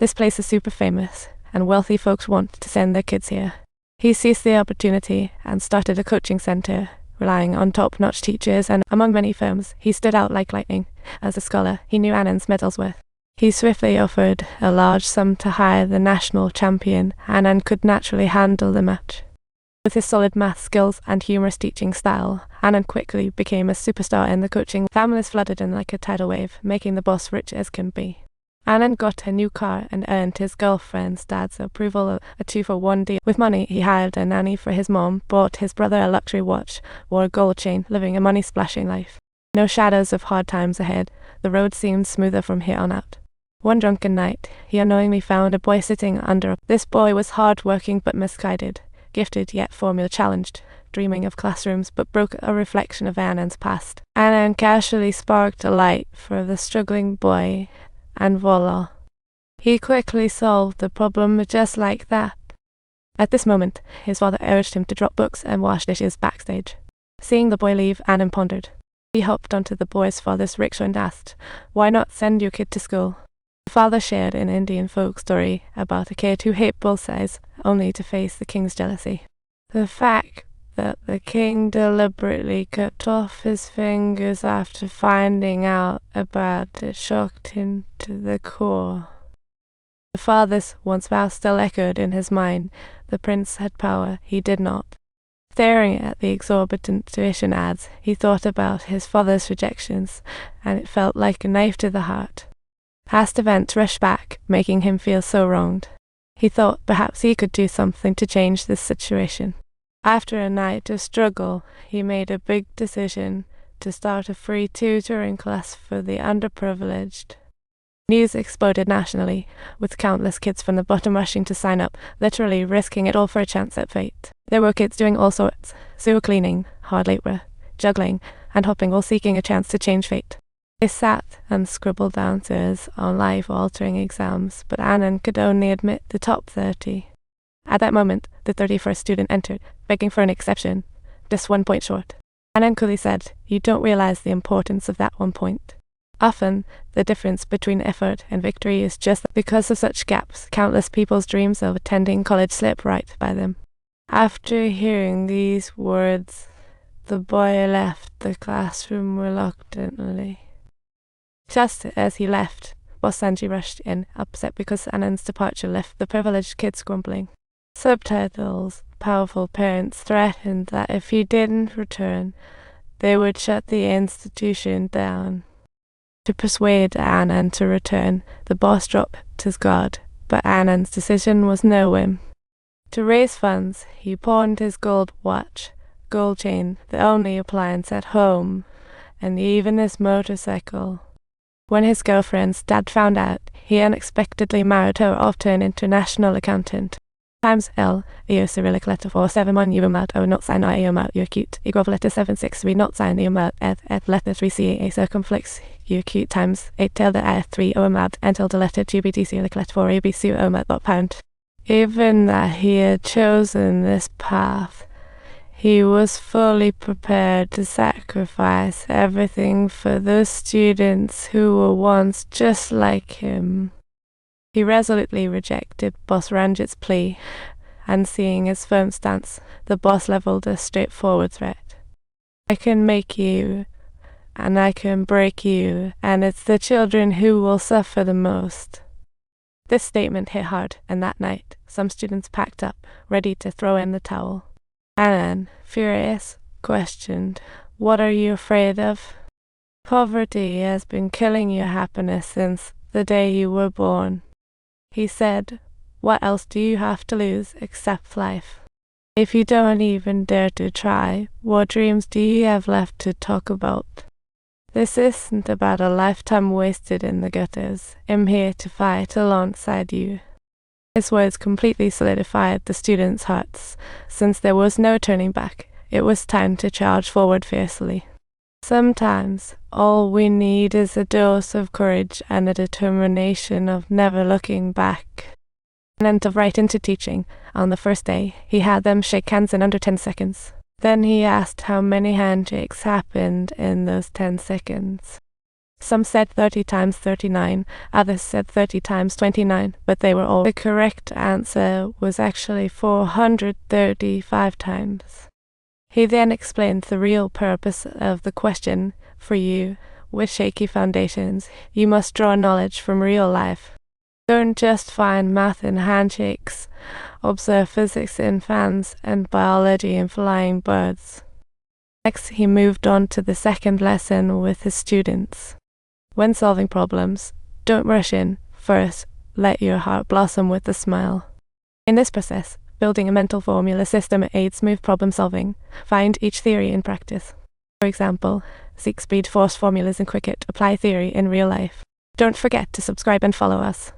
This place is super famous, and wealthy folks want to send their kids here. He seized the opportunity and started a coaching center, relying on top-notch teachers, and among many firms, he stood out like lightning as a scholar he knew Anand's medals worth. He swiftly offered a large sum to hire the national champion. Anand could naturally handle the match. With his solid math skills and humorous teaching style, Anand quickly became a superstar in the coaching. Families flooded in like a tidal wave, making the boss rich as can be. Anand got a new car and earned his girlfriend's dad's approval, a 2-for-1 deal. With money, he hired a nanny for his mom, bought his brother a luxury watch, wore a gold chain, living a money-splashing life. No shadows of hard times ahead. The road seemed smoother from here on out. One drunken night, he unknowingly found a boy sitting under. This boy was hard-working but misguided, gifted yet formula-challenged, dreaming of classrooms but broke a reflection of Anand's past. Anand casually sparked a light for the struggling boy, and voila. He quickly solved the problem just like that. At this moment, his father urged him to drop books and wash dishes backstage. Seeing the boy leave, Anand pondered. He hopped onto the boy's father's rickshaw and asked, "Why not send your kid to school?" The father shared an Indian folk story about a kid who hit bullseyes only to face the king's jealousy. The fact that the king deliberately cut off his fingers after finding out about it shocked him to the core. The father's once vow still echoed in his mind. The prince had power, he did not. Staring at the exorbitant tuition ads, he thought about his father's rejections, and it felt like a knife to the heart. Past events rushed back, making him feel so wronged. He thought perhaps he could do something to change this situation. After a night of struggle, he made a big decision to start a free tutoring class for the underprivileged. News exploded nationally, with countless kids from the bottom rushing to sign up, literally risking it all for a chance at fate. There were kids doing all sorts: sewer cleaning, hard labor, juggling, and hopping, all seeking a chance to change fate. They sat and scribbled answers on life-altering exams, but Anand could only admit the top 30. At that moment, the 31st student entered, begging for an exception, just 1 point short. Anand coolly said, "You don't realize the importance of that 1 point. Often, the difference between effort and victory is just that. Because of such gaps, countless people's dreams of attending college slip right by them." After hearing these words, the boy left the classroom reluctantly. Just as he left, Boss Sanji rushed in, upset because Anand's departure left the privileged kids grumbling. Subtitles: Powerful parents threatened that if he didn't return, they would shut the institution down. To persuade Anand to return, the boss dropped his guard, but Anand's decision was no whim. To raise funds, he pawned his gold watch, gold chain, the only appliance at home, and even his motorcycle. When his girlfriend's dad found out, he unexpectedly married her off to an international accountant. Times L, a Cyrillic letter for 7-1 Umat O not sign I Umat Uacute, equal letter 7-6-3 not sign Umat F letter 3 a circumflex Uacute times 8 tilde F3 Umat until the letter 2BT Cyrillic letter for ABC Umat dot pound. Even that he had chosen this path, he was fully prepared to sacrifice everything for those students who were once just like him. He resolutely rejected Boss Ranjit's plea, and seeing his firm stance, the boss leveled a straightforward threat. "I can make you, and I can break you, and it's the children who will suffer the most." This statement hit hard, and that night, some students packed up, ready to throw in the towel. Anand, furious, questioned, "What are you afraid of?" "Poverty has been killing your happiness since the day you were born," he said. "What else do you have to lose except life? If you don't even dare to try, what dreams do you have left to talk about? This isn't about a lifetime wasted in the gutters. I'm here to fight alongside you." His words completely solidified the students' hearts. Since there was no turning back, it was time to charge forward fiercely. Sometimes, all we need is a dose of courage and a determination of never looking back. And dove right into teaching. On the first day, he had them shake hands in under 10 seconds. Then he asked how many handshakes happened in those 10 seconds. Some said 30 times 39, others said 30 times 29, but they were all. The correct answer was actually 435 times. He then explained the real purpose of the question for you. With shaky foundations, you must draw knowledge from real life. Don't just find math in handshakes, observe physics in fans and biology in flying birds. Next, he moved on to the second lesson with his students. When solving problems, don't rush in. First, let your heart blossom with a smile. In this process, building a mental formula system aids smooth problem solving. Find each theory in practice. For example, seek speed force formulas in cricket, apply theory in real life. Don't forget to subscribe and follow us.